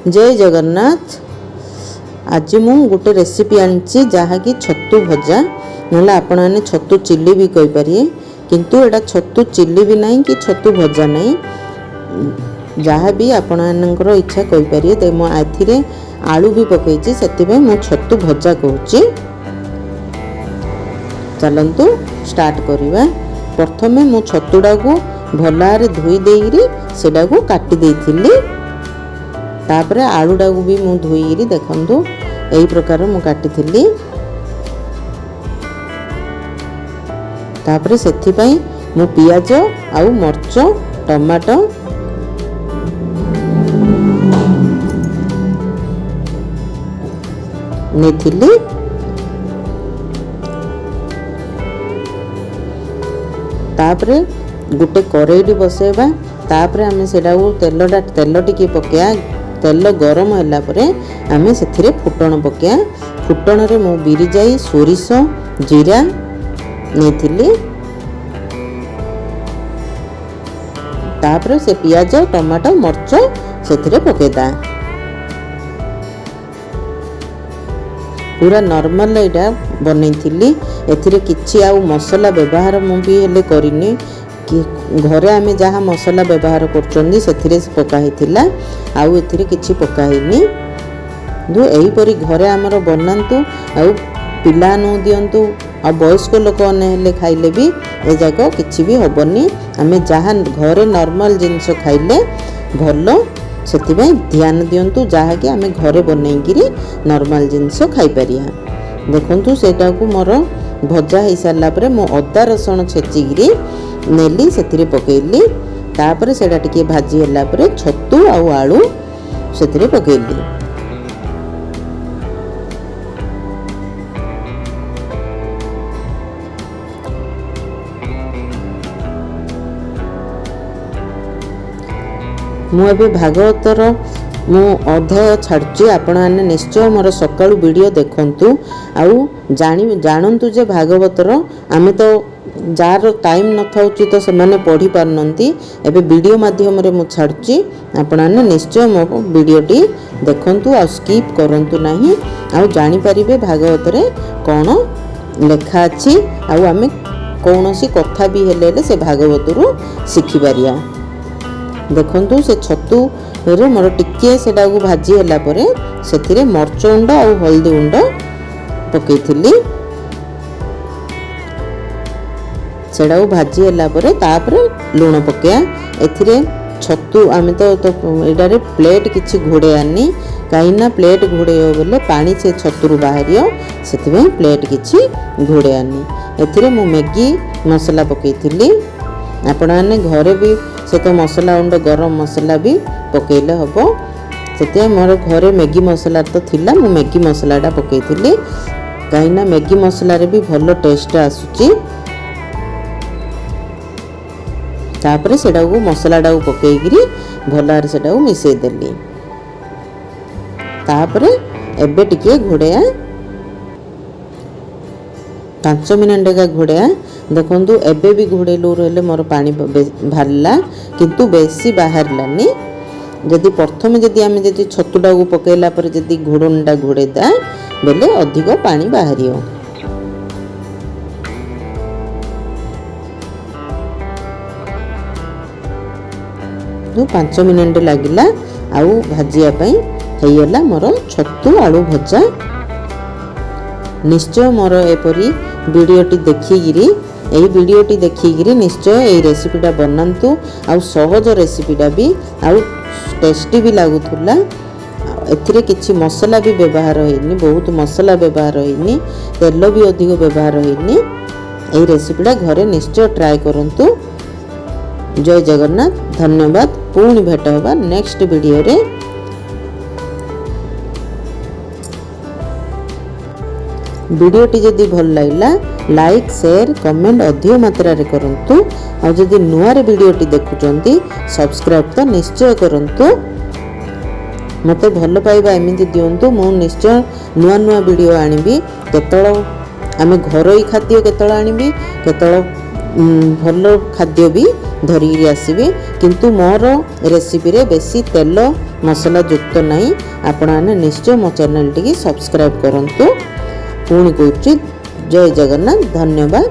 जय जगन्नाथ। आज मु गोटे रेसिपी आनी जहाँकि छतु भजा ना आपण मैंने छतु चिल्ली भी कही पारे, किंतु एटा छतु चिल्ली भी नहीं कि छतु भजा नहीं, जहाँ भी आपण मानकर इच्छा कही पारे। तो मुझे आलू भी पकई से मु छतु भजा कहूँ। चलतु स्टार्ट करवा। प्रथमे मु छतुटा को भलारे धोई देरी सेटा को काटी देइथिली। तापरे आलूटा को भी मु धोई देखंतु एई प्रकार मु काटी थिली। तापरे सेथि पई मु पियाज आउ मरच टमाटो नेथिली। तापरे गोटे करेई बसेबा। तापरे आमे सेटा तेल टिके पकेया। तेल गरम होला परे आमे सेथिरे फुटण पकेया। फुटण रे मु बिरी जाई सोरिष जीरा नेथिली। तापरे से पियाज टमाटो मरच सेथिरे पकेदा। पूरा नॉर्मल एटा बनैथिली। एथिरे किछि आउ मसला व्यवहार मु भी हेले करिनी कि घरे आमे जहाँ मसला व्यवहार करचोंदी सेथिरे पका हिथिला, आउ एथिरे किछि पका हिनी। दो एही परी घरे हमर बनांतु आउ पिला नु दियंतु आ वयस्क लोक ने हेले खाइले भी ए जाको किछि भी होबनी। आमे जहाँ घरे नॉर्मल जिंस खाइले भलो, सेथिबे ध्यान दियंतु जहाँ कि आमे घरे बनैगिरी नॉर्मल जिंस खाइ परिया। देखंतु सेटा को मोर भजा हो सारा पर मो अदा रसुण छेचिकी नेली सेथिरे पकेली। तापरे सेटा टिके भाजी होला परे छतु आउ आलू सेथिरे पकेली। मु एबे भागवतर मु अध्याय छाड़ुची। आपण मैंने निश्चय मोर सकाळु वीडियो देखंतु आउ जानंतु जे भागवतर आमे तो जार टाइम न थाउची तो से माने पढ़ी पारनंती। एबे वीडियो माध्यम रे मु छाड़ुची। आपण मैंने निश्चय मो वीडियोटी देखंतु आ स्किप करंतु नाही। आउ जानि परिबे भागवतरे कोन लेखा अछि आउ आमे कोनोसी कथा भी हेले से भागवतरु सिखि पारिया। देखंतु से छतु रे मोर टिके सेटा को भाजी होला परे सेथिरे मरच गुंड आउ हल्दी गुंड पकेइथिली। सेटा को भाजी होला परे तापरे लूण पकेया। एथिरे छतु आमे तो एडारे प्लेट किछि घोड़े आनी, काईना प्लेट घोड़े बोले पानी से छतुरु बाहरियो, सेथिबे प्लेट किछि घोड़े आनी। एथिरे मु मैगी मसला पकेइथिली। आपण माने घरे भी से तो मसला गुंड गरम मसला भी पकेले हबो। सेते मोर घरे मैगी मसला तो थिला, मु मैगी मसलाटा पकेइथिली। काईना मैगी मसला रे भी भलो टेस्ट आसुची। तापरे सेटा को मसलाटा को पकेइगिरी भलार सेटा को मिसै देली। तापरे एबे टिके घोड़ेया 5 मिनट का घोड़ेया। देखंतु एबे भी घोड़ेलु रहले मोर पानी भाला, किंतु बेसी बाहरलानी। जदि प्रथमे जदि आमे जदि छतुटा को पकेला पर जदि घोड़नटा घोड़ेदा बेले अधिक पानी बाहरियो। दो 5 मिनट लागिला आउ भाजिया पई हेयला मोर छतु आलू भजा। निश्चय मोर एपरी वीडियोटी देखिगिरी वीडियोटी देखिगिरी निश्चय ए रेसिपीटा बनांतु। आउ सहज रेसिपीटा भी आउ टेस्टी भी लागुथुला। एथिरे किछि मसला भी व्यवहार होइनी, बहुत मसला व्यवहार होइनी, तेल भी अधिक व्यवहार होइनी। ए रेसिपीटा घरे निश्चय ट्राई करंतु। जय जगन्नाथ। धन्यवाद। पुणी भेट होबा नेक्स्ट वीडियो रे। वीडियोटी जदि भल लागला लाइक शेयर कमेंट अधिक मात्रा रे करंतु। आ जदि नुआ रे वीडियोटी देखुचंती सब्सक्राइब तो निश्चय करंतु। मते भल पाइबा एमिति दियंतु। मु निश्चय नुआ नुआ वीडियो आनिबी। केतळ आमे घरोई खाद्य केतळ आनिबी, केतळ भल खाद्य भी धरिकी आसबि। किंतु मोर रेसिपी रे बेसी तेल मसला युक्त नहीं। आपण मैंने निश्चय मो चैनल टी सब्सक्राइब करंतु। पुणी कहूँ जय जगन्नाथ, धन्यवाद।